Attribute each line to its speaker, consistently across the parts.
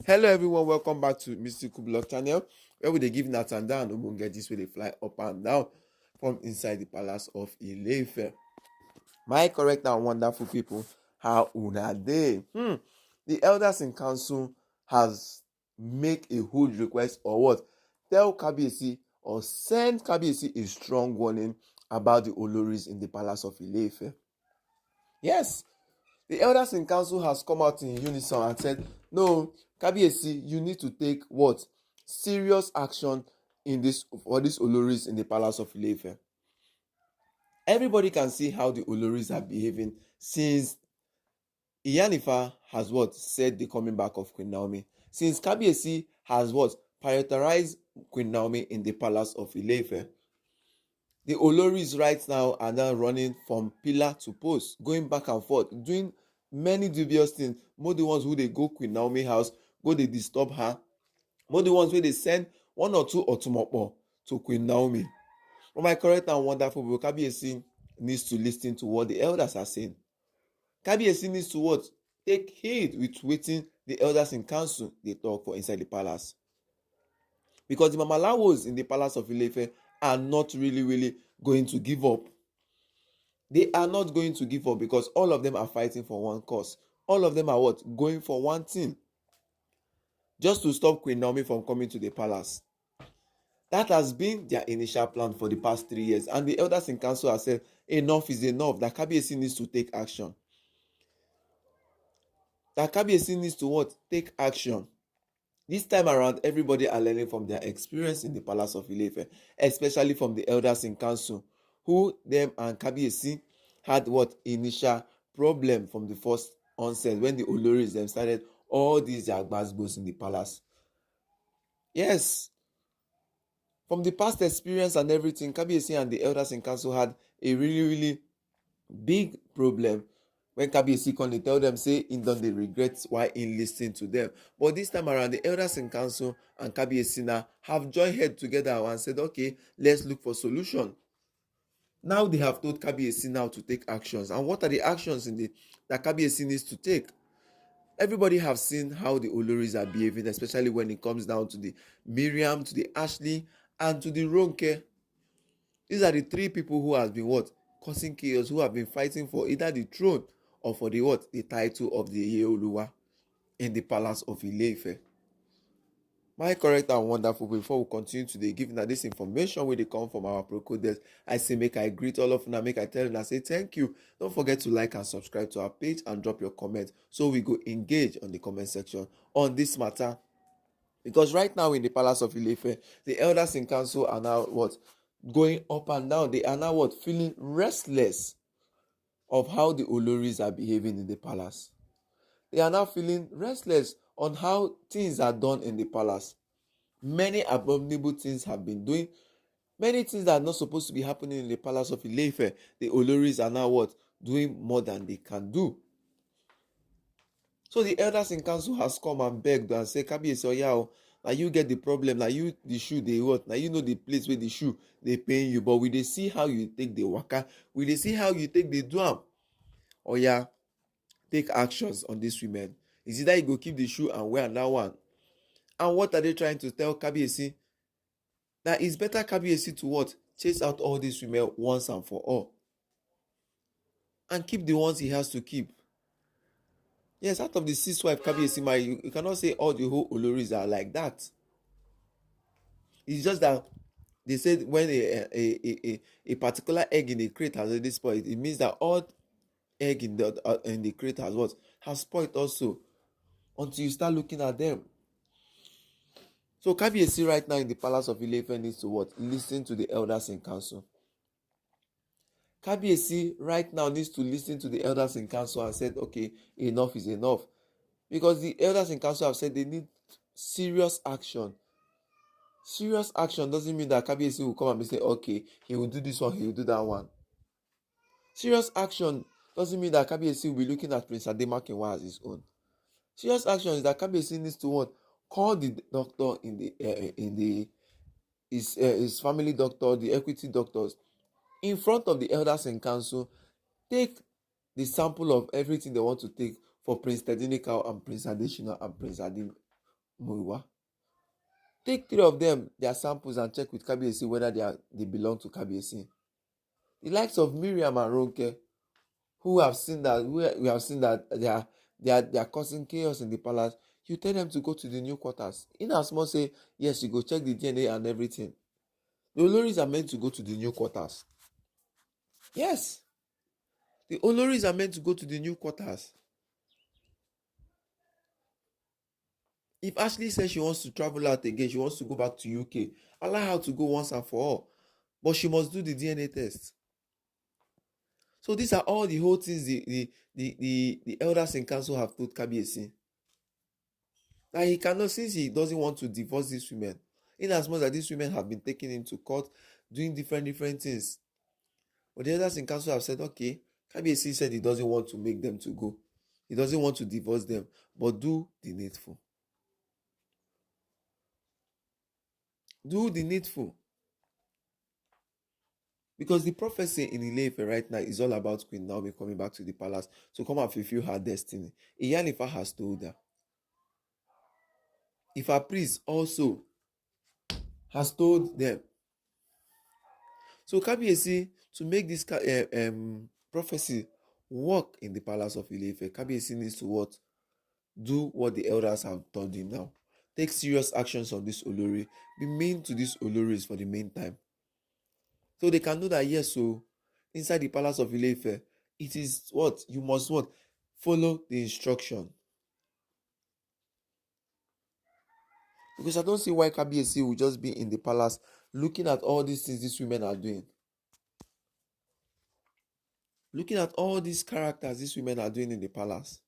Speaker 1: Hello everyone, welcome back to Mystical Blog channel where we dey give Nathan and Ogbonge gist wey dey fly up and down from inside the palace of Ile-Ife. My correct and wonderful people, how una dey? The elders in council has make a huge request or what? Tell Kabiyesi or send Kabiyesi a strong warning about the Oloris in the palace of Ile-Ife. Yes, the elders in council has come out in unison and said, no, Kabiyesi, you need to take what? Serious action in this for these Oloris in the palace of Ile-Ife. Everybody can see how the Oloris are behaving since Iyanifa has what? Said the coming back of Queen Naomi. Since Kabiyesi has what? Prioritized Queen Naomi in the palace of Ile-Ife. The Oloris right now are now running from pillar to post, going back and forth, doing many dubious things. More the ones who they go Queen Naomi house, go they disturb her. More the ones where they send one or two Otumopo to Queen Naomi. But my correct and wonderful people, Kabiyesi needs to listen to what the elders are saying. Kabiyesi needs to what? Take heed with waiting the elders in council they talk for inside the palace. Because the Mamalawos in the palace of Ile-Ife are not really going to give up. They are not going to give up because all of them are fighting for one cause. All of them are what? Going for one thing. Just to stop Queen Naomi from coming to the palace. That has been their initial plan for the past 3 years. And the elders in council have said, enough is enough. That Kabiyesi needs to take action. That Kabiyesi needs to what? Take action. This time around, everybody are learning from their experience in the palace of Ile-Ife, especially from the elders in council, who them and Kabiyesi had what? Initial problem from the first onset when the Oloris them started all these jagbasbos in the palace. Yes, from the past experience and everything, Kabiyesi and the elders in council had a really big problem when Kabiyesi come dey tell them say he don dey regret why he listened to them. But this time around, the elders in council and Kabiyesi now have joined head together and said, okay, let's look for solution. Now they have told Kabiyesi now to take actions. And what are the actions that Kabiyesi needs to take? Everybody have seen how the Oloris are behaving, especially when it comes down to the Miriam, to the Ashley, and to the Ronke. These are the three people who have been what? Causing chaos, who have been fighting for either the throne or for the what? The title of the Oluwa in the palace of Ile-Ife. My correct and wonderful, before we continue today, giving that this information where they come from our Procodex, I say make I greet all of you, make I tell you, I say thank you. Don't forget to like and subscribe to our page and drop your comment so we go engage on the comment section on this matter. Because right now in the palace of Ile-Ife, the elders in council are now what? Going up and down. They are now what? Feeling restless of how the Oloris are behaving in the palace. They are now feeling restless on how things are done in the palace. Many abominable things have been doing. Many things that are not supposed to be happening in the palace of Ile-Ife. The Oloris are now what? Doing more than they can do. So the elders in council has come and begged and said, Kabiyesi, oya, now you get the problem. Now you the shoe they what? Now you know the place where the shoe they paying you. But we they see how you take the waka. We they see how you take the drum. Oya, take actions on these women. Is it that you go keep the shoe and wear another one? And what are they trying to tell Kabiyesi? That it's better Kabiyesi to what? Chase out all these women once and for all. And keep the ones he has to keep. Yes, out of the 6 wives Kabiyesi, you cannot say all the whole Oloris are like that. It's just that they said when a particular egg in the crate has already spoiled, it means that all egg in the crate has what? Has spoiled also. Until you start looking at them. So Kabiyesi right now in the palace of Ile-Ife needs to what? Listen to the elders in council. Kabiyesi right now needs to listen to the elders in council and said, okay, enough is enough. Because the elders in council have said they need serious action. Serious action doesn't mean that Kabiyesi will come and say, okay, he will do this one, he will do that one. Serious action doesn't mean that Kabiyesi will be looking at Prince Ademakwa as his own. Serious action is that Kabiyesi needs to what? Call the doctor his family doctor, the equity doctors, in front of the elders in council, take the sample of everything they want to take for Prince Tedinikau and Prince Adeshina and Prince Adim Muiwa. Take 3 of them, their samples, and check with Kabiyesi whether they belong to Kabiyesi. The likes of Miriam and Ronke, who have seen that we have seen that they are causing chaos in the palace. You tell them to go to the new quarters. In as much say yes, you go check the DNA and everything. The Oloris are meant to go to the new quarters. Yes, the Oloris are meant to go to the new quarters. If Ashley says she wants to travel out again, she wants to go back to UK, allow her to go once and for all. But she must do the DNA test. So these are all the whole things the elders in council have told Kabiyesi. That he cannot, since he doesn't want to divorce these women, in as much as these women have been taken into court, doing different things. But the elders in council have said, okay, Kabiyesi said he doesn't want to make them to go. He doesn't want to divorce them, but do the needful. Do the needful. Because the prophecy in Ile-Ife right now is all about Queen Naomi coming back to the palace to come and fulfill her destiny. Iyanifa has told her. If her priest also has told them. So Kabiyesi, to make this prophecy work in the palace of Ile-Ife, Kabiyesi needs to what? Do what the elders have told him now. Take serious actions on this Olori. Be mean to these Oloris for the meantime. So they can know that yes, so inside the palace of Ile-Ife, it is what? You must what? Follow the instruction. Because I don't see why Kabiyesi will just be in the palace looking at all these things these women are doing. Looking at all these characters these women are doing in the palace.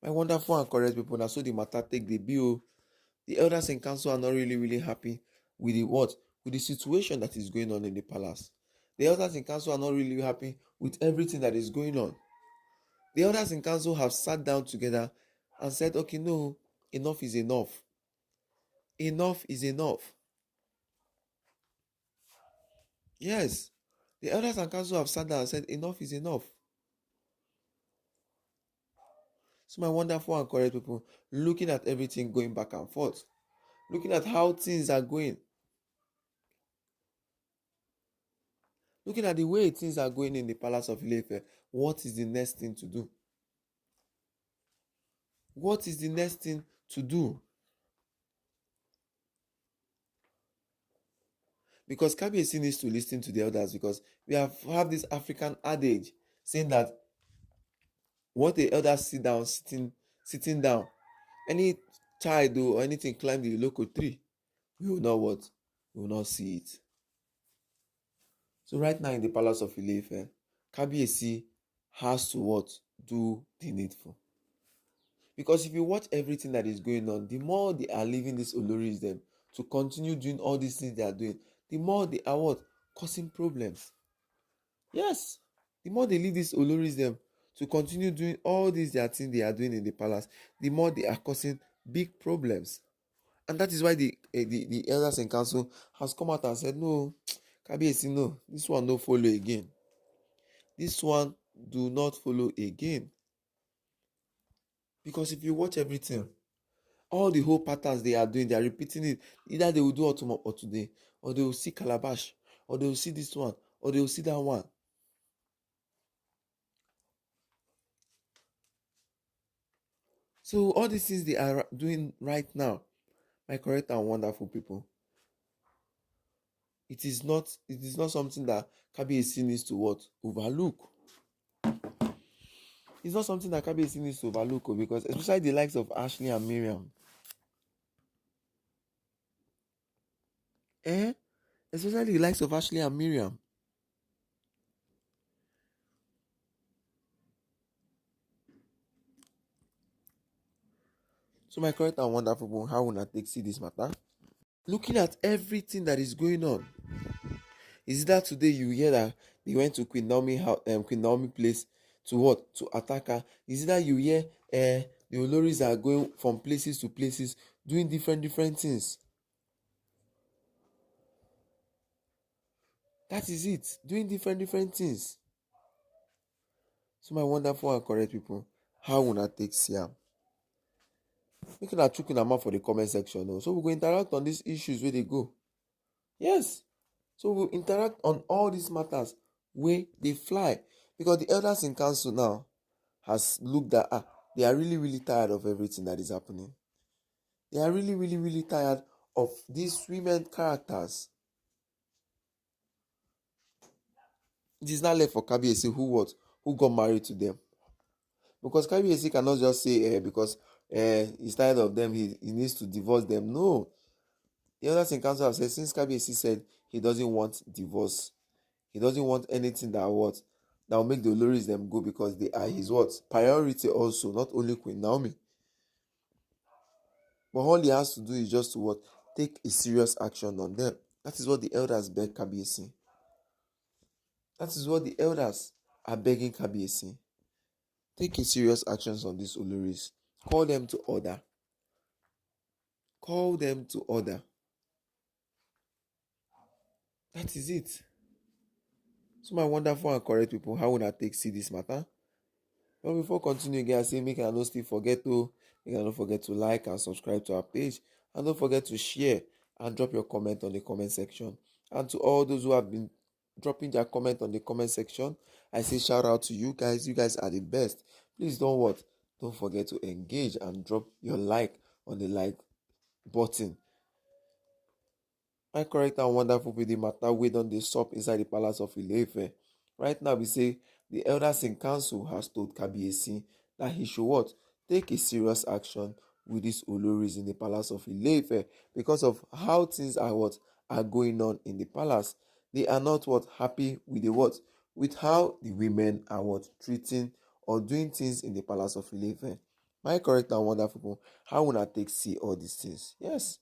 Speaker 1: My wonderful and correct people, now so the matter take the bill. The elders in council are not really happy with the what? With the situation that is going on in the palace. The elders in council are not really happy with everything that is going on. The elders in council have sat down together and said, okay, no, enough is enough. Enough is enough. Yes, the elders and council have sat down and said, enough is enough. So my wonderful and correct people, looking at everything going back and forth, looking at how things are going, looking at the way things are going in the palace of Ile-Ife, what is the next thing to do? What is the next thing to do? Because Kabiyesi needs to listen to the elders, because we have this African adage saying that what the elders sit down, sitting down, any child or anything climb the local tree, we will not what? We will not see it. So right now in the palace of Ile-Ife, Kabiyesi has to what? Do the needful. Because if you watch everything that is going on, the more they are leaving these Oloris them to continue doing all these things they are doing, the more they are what? Causing problems. Yes. The more they leave these Oloris them to continue doing all these their things they are doing in the palace, the more they are causing big problems. And that is why the elders in council has come out and said, no, Kabiyesi, no, this one no follow again. This one do not follow again. Because if you watch everything, all the whole patterns they are doing, they are repeating it. Either they will do it tomorrow or today, or they will see calabash, or they will see this one, or they will see that one. So all these things they are doing right now, my correct and wonderful people, it is not something that Kabiyesi needs to what? Overlook. It's not something that Kabiyesi needs to overlook, because especially the likes of Ashley and Miriam. Especially the likes of Ashley and Miriam. So my correct and wonderful people, how will I take see this matter? Looking at everything that is going on, is that today you hear that they went to Queen Naomi place to what? To attack her. Is that you hear the Oloris are going from places to places doing different things? That is it, doing different things. So my wonderful and correct people, How una take see am? Make una chook una mouth for the comment section o. So we go interact on these issues wey dey go. Yes. So we interact on all these matters wey dey fly, because the elders in council now has looked at they are really really tired of everything that is happening. They are really really really tired of these women characters. It is not left for Kabiyesi who got married to them, because Kabiyesi cannot just say because he's tired of them, he needs to divorce them. No, the elders in council have said, since Kabiyesi said he doesn't want divorce, he doesn't want anything that will make the Oloris them go, because they are his priority also, not only Queen Naomi. But all he has to do is just to take a serious action on them. That is what the elders beg Kabiyesi. That is what the elders are begging Kabiyesi. Take a serious actions on these Oloris. Call them to order. Call them to order. That is it. So my wonderful and correct people, how would I take see this matter? Well, before continuing again, I say make I no still forget to don't forget to like and subscribe to our page, and don't forget to share and drop your comment on the comment section. And to all those who have been dropping their comment on the comment section, I say shout out to you guys. You guys are the best. Please don't forget to engage and drop your like on the like button. My correct and wonderful with the matter wey don dey sup inside the palace of Ile-Ife. Right now, we say the elders in council has told Kabiyesi that he should take a serious action with these Oloris in the palace of Ile-Ife, because of how things are going on in the palace. They are not happy with the with how the women are treating or doing things in the palace of Ile-Ife. My correct and wonderful people, how una take see all these things? Yes.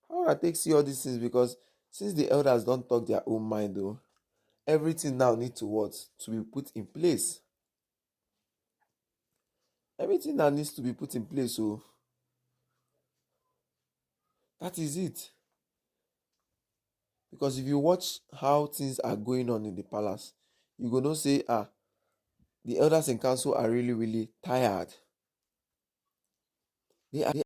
Speaker 1: How I take see all these things? Because since the elders don't talk their own mind though, everything now need to be put in place. Everything now needs to be put in place. So that is it. Because if you watch how things are going on in the palace, you go know say the elders in council are really really tired. They are